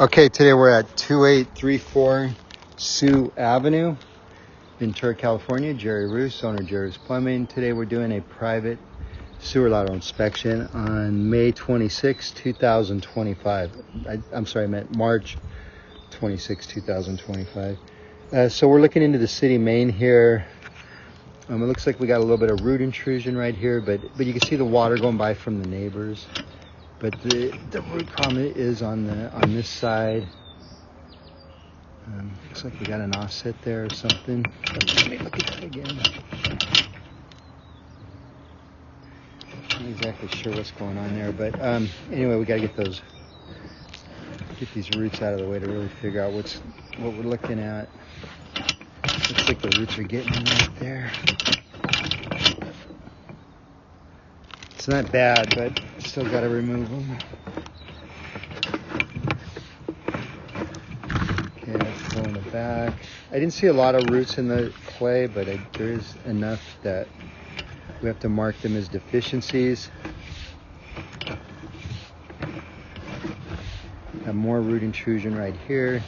Okay, today we're at 2834 Sioux Avenue, Ventura, California. Jerry Rous, owner Jerry's Plumbing. Today we're doing a private sewer lateral inspection on May 26, 2025. I'm sorry, I meant March 26, 2025. So we're looking into the city main here. It looks like we got a little bit of root intrusion right here, but you can see the water going by from the neighbors. But the root problem is on this side. Looks like we got an offset there or something. Let me look at that again. Not exactly sure what's going on there, but anyway, we got to get these roots out of the way to really figure out what we're looking at. Looks like the roots are getting in right there. It's not bad, but still got to remove them. Okay, let's go in the back. I didn't see a lot of roots in the clay, but there is enough that we have to mark them as deficiencies. Got more root intrusion right here.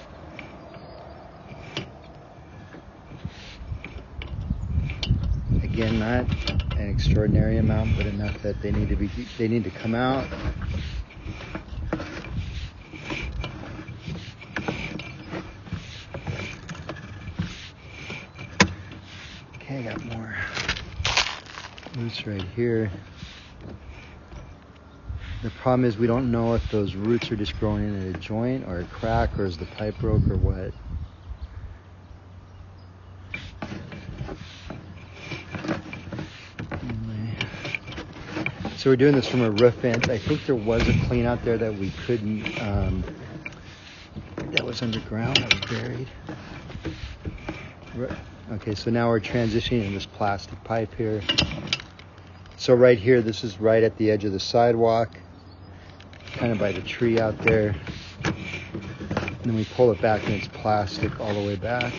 Again, not an extraordinary amount, but enough that they need to come out. Okay, I got more roots right here. The problem is we don't know if those roots are just growing in a joint or a crack, or is the pipe broke or what. So we're doing this from a roof vent. I think there was a clean out there that we couldn't, that was underground, that was buried. Okay, so now we're transitioning in this plastic pipe here. So right here, this is right at the edge of the sidewalk, kind of by the tree out there. And then we pull it back and it's plastic all the way back.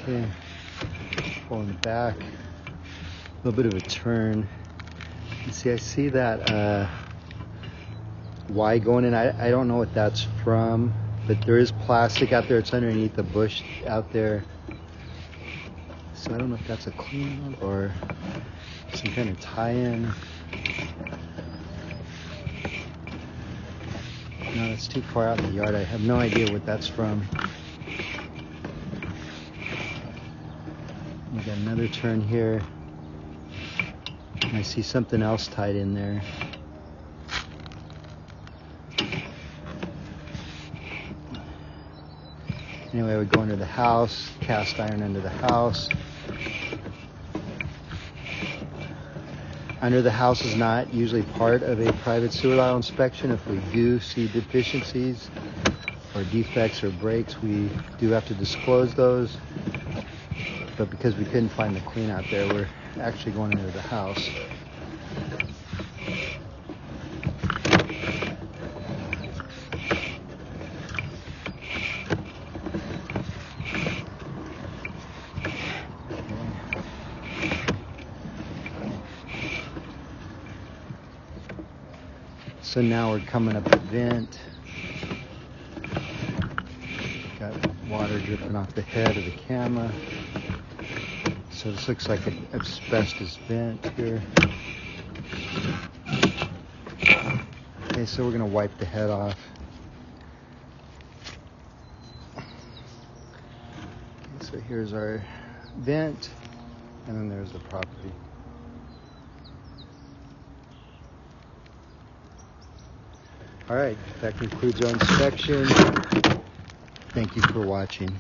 Okay, pulling back, a little bit of a turn. You see, I see that Y going in. I don't know what that's from, but there is plastic out there. It's underneath the bush out there. So I don't know if that's a clean or some kind of tie-in. No, it's too far out in the yard. I have no idea what that's from. We got another turn here. And I see something else tied in there. Anyway, we go into the house, cast iron into the house. Under the house is not usually part of a private sewer lateral inspection. If we do see deficiencies or defects or breaks, we do have to disclose those. But because we couldn't find the clean out there, we're actually going into the house. So now we're coming up the vent. Got water dripping off the head of the camera. So this looks like an asbestos vent here. Okay, so we're gonna wipe the head off. Okay, so here's our vent, and then there's the property. All right, that concludes our inspection. Thank you for watching.